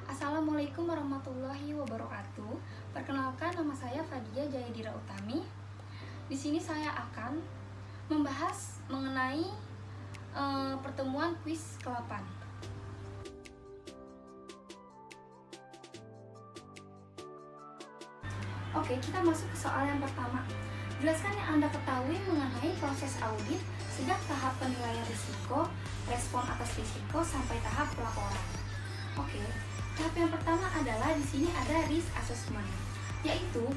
Assalamualaikum warahmatullahi wabarakatuh. Perkenalkan, nama saya Fadia Jayadira Utami. Di sini saya akan membahas mengenai pertemuan kuis ke-8. Oke, kita masuk ke soal yang pertama. Jelaskan yang Anda ketahui mengenai proses audit sejak tahap penilaian risiko, respon atas risiko, sampai tahap pelaporan. Oke, tahap yang pertama adalah di sini ada risk assessment, yaitu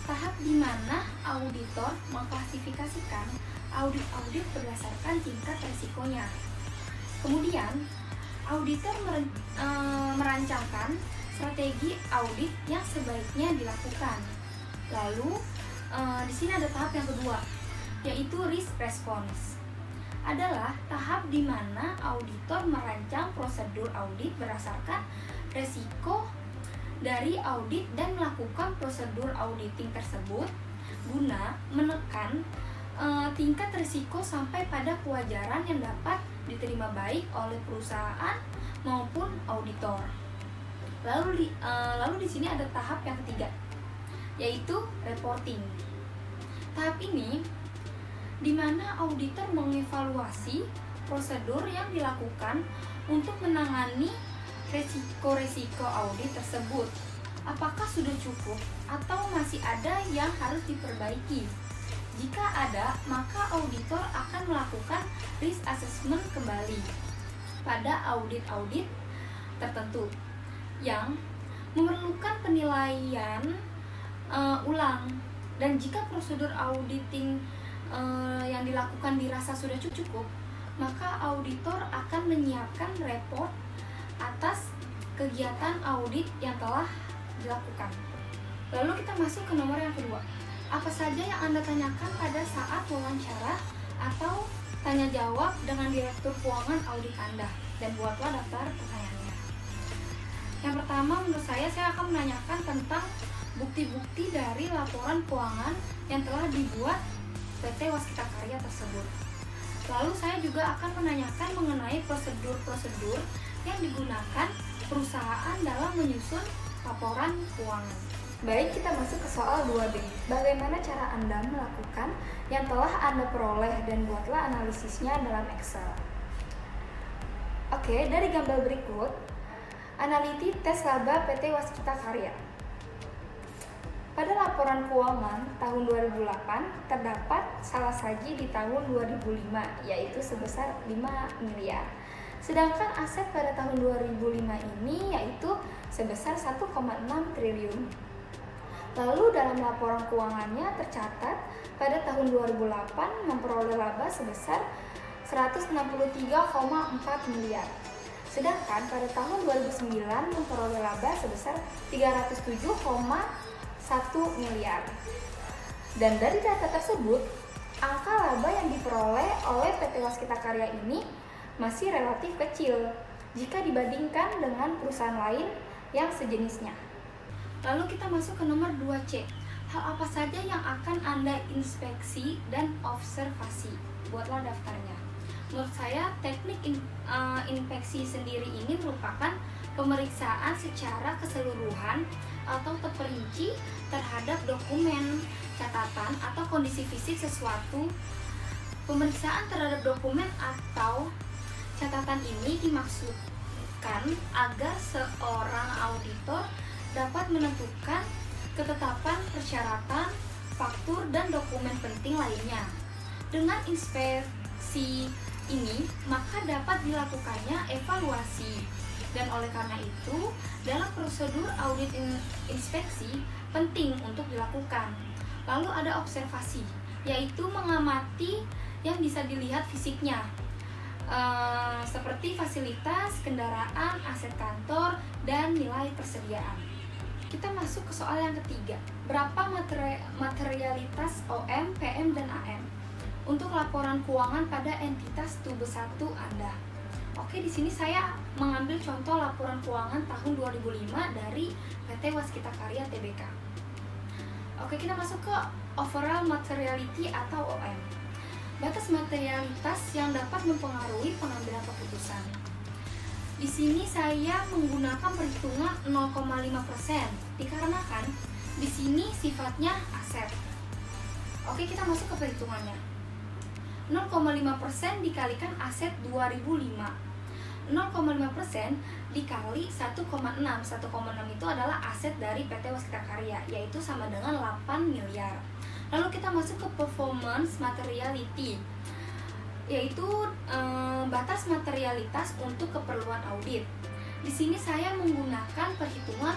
tahap di mana auditor mengklasifikasikan audit-audit berdasarkan tingkat risikonya. Kemudian, auditor merancangkan strategi audit yang sebaiknya dilakukan. Lalu, di sini ada tahap yang kedua, yaitu risk response. Adalah tahap di mana auditor merancang prosedur audit berdasarkan risiko dari audit dan melakukan prosedur auditing tersebut guna menekan tingkat risiko sampai pada kewajaran yang dapat diterima baik oleh perusahaan maupun auditor. Lalu di sini ada tahap yang ketiga, yaitu reporting. Tahap ini di mana auditor mengevaluasi prosedur yang dilakukan untuk menangani resiko-resiko audit tersebut. Apakah sudah cukup atau masih ada yang harus diperbaiki? Jika ada, maka auditor akan melakukan risk assessment kembali pada audit-audit tertentu yang memerlukan penilaian ulang. Dan jika prosedur auditing yang dilakukan dirasa sudah cukup, maka auditor akan menyiapkan report atas kegiatan audit yang telah dilakukan. Lalu kita masuk ke nomor yang kedua. Apa saja yang Anda tanyakan pada saat wawancara atau tanya jawab dengan direktur keuangan audit Anda, dan buatlah daftar pertanyaannya. Yang pertama, menurut saya akan menanyakan tentang bukti-bukti dari laporan keuangan yang telah dibuat PT Waskita Karya tersebut. Lalu saya juga akan menanyakan mengenai prosedur-prosedur yang digunakan perusahaan dalam menyusun laporan keuangan. Baik, kita masuk ke soal 2B. Bagaimana cara Anda melakukan yang telah Anda peroleh dan buatlah analisisnya dalam Excel. Oke, dari gambar berikut, analiti tes laba PT Waskita Karya. Pada laporan keuangan tahun 2008 terdapat salah saji di tahun 2005, yaitu sebesar 5 miliar. Sedangkan aset pada tahun 2005 ini yaitu sebesar 1,6 triliun. Lalu dalam laporan keuangannya tercatat pada tahun 2008 memperoleh laba sebesar 163,4 miliar. Sedangkan pada tahun 2009 memperoleh laba sebesar 307,1 miliar. Dan dari data tersebut, angka laba yang diperoleh oleh PT Waskita Karya ini masih relatif kecil jika dibandingkan dengan perusahaan lain yang sejenisnya. Lalu kita masuk ke nomor 2C. Hal apa saja yang akan Anda inspeksi dan observasi? Buatlah daftarnya. Menurut saya, teknik inspeksi sendiri ini merupakan pemeriksaan secara keseluruhan atau terperinci terhadap dokumen, catatan, atau kondisi fisik sesuatu. Pemeriksaan terhadap dokumen atau catatan ini dimaksudkan agar seorang auditor dapat menentukan ketetapan persyaratan, faktur, dan dokumen penting lainnya. Dengan inspeksi ini, maka dapat dilakukannya evaluasi. Dan oleh karena itu, dalam prosedur audit inspeksi penting untuk dilakukan. Lalu ada observasi, yaitu mengamati yang bisa dilihat fisiknya, seperti fasilitas, kendaraan, aset kantor, dan nilai persediaan. Kita masuk ke soal yang ketiga. Berapa materialitas OM, PM, dan AM untuk laporan keuangan pada entitas tubuh 1 Anda? Oke, di sini saya mengambil contoh laporan keuangan tahun 2005 dari PT Waskita Karya Tbk. Oke, kita masuk ke overall materiality atau OM. Batas materialitas yang dapat mempengaruhi pengambilan keputusan. Di sini saya menggunakan 0,5% dikarenakan di sini sifatnya aset. Oke, kita masuk ke perhitungannya. 0,5% dikalikan aset 2005. 0,5% dikali 1,6. 1,6 itu adalah aset dari PT Waskita Karya, yaitu sama dengan 8 miliar. Lalu kita masuk ke performance materiality, yaitu batas materialitas untuk keperluan audit. Di sini saya menggunakan perhitungan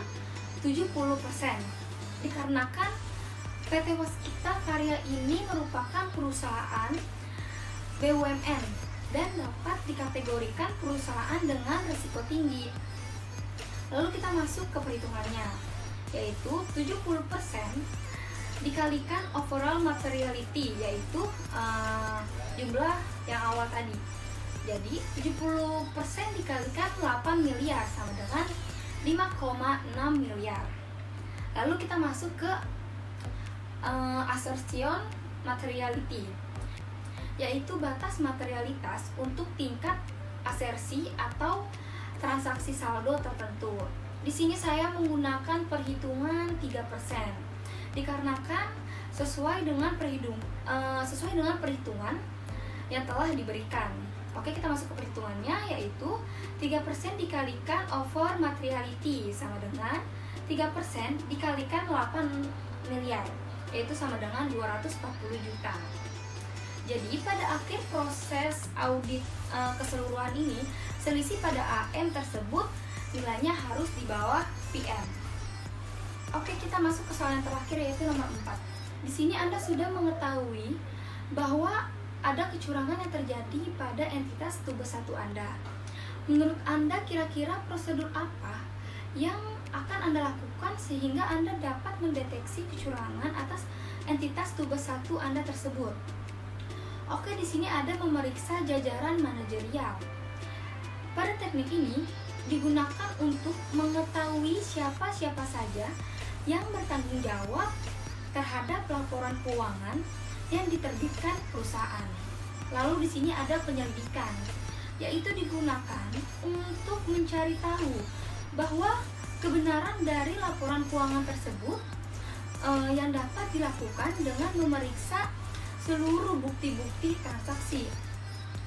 70%. Dikarenakan PT Waskita Karya ini merupakan perusahaan BUMN dan dapat dikategorikan perusahaan dengan risiko tinggi. Lalu kita masuk ke perhitungannya, yaitu 70% dikalikan overall materiality, yaitu jumlah yang awal tadi. Jadi 70% dikalikan 8 miliar sama dengan 5,6 miliar. Lalu kita masuk ke assertion materiality, yaitu batas materialitas untuk tingkat asersi atau transaksi saldo tertentu. Di sini saya menggunakan perhitungan 3%. Dikarenakan sesuai dengan perhitungan yang telah diberikan. Oke, kita masuk ke perhitungannya, yaitu 3% dikalikan over materiality sama dengan 3% dikalikan 8 miliar, yaitu sama dengan 240 juta. Jadi pada akhir proses audit keseluruhan ini, selisih pada AM tersebut nilainya harus di bawah PM. Oke, kita masuk ke soal yang terakhir, yaitu nomor 4. Di sini Anda sudah mengetahui bahwa ada kecurangan yang terjadi pada entitas tugas 1 Anda. Menurut Anda kira-kira prosedur apa yang akan Anda lakukan sehingga Anda dapat mendeteksi kecurangan atas entitas tugas 1 Anda tersebut? Oke, di sini ada memeriksa jajaran manajerial. Pada teknik ini digunakan untuk mengetahui siapa-siapa saja yang bertanggung jawab terhadap laporan keuangan yang diterbitkan perusahaan. Lalu di sini ada penyelidikan, yaitu digunakan untuk mencari tahu bahwa kebenaran dari laporan keuangan tersebut yang dapat dilakukan dengan memeriksa seluruh bukti-bukti transaksi.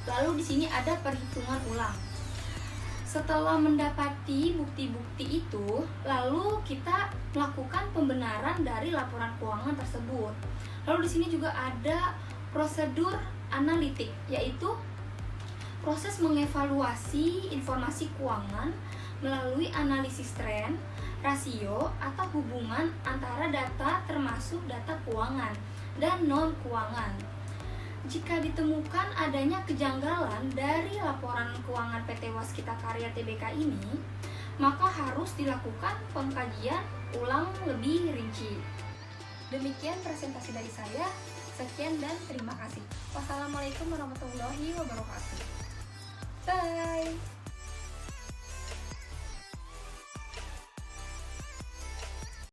Lalu di sini ada perhitungan ulang. Setelah mendapati bukti-bukti itu, lalu kita melakukan pembenaran dari laporan keuangan tersebut. Lalu di sini juga ada prosedur analitik, yaitu proses mengevaluasi informasi keuangan melalui analisis tren, rasio, atau hubungan antara data termasuk data keuangan dan non-keuangan. Jika ditemukan adanya kejanggalan dari laporan keuangan PT Waskita Karya Tbk ini, maka harus dilakukan pengkajian ulang lebih rinci. Demikian presentasi dari saya. Sekian dan terima kasih. Wassalamualaikum warahmatullahi wabarakatuh. Bye.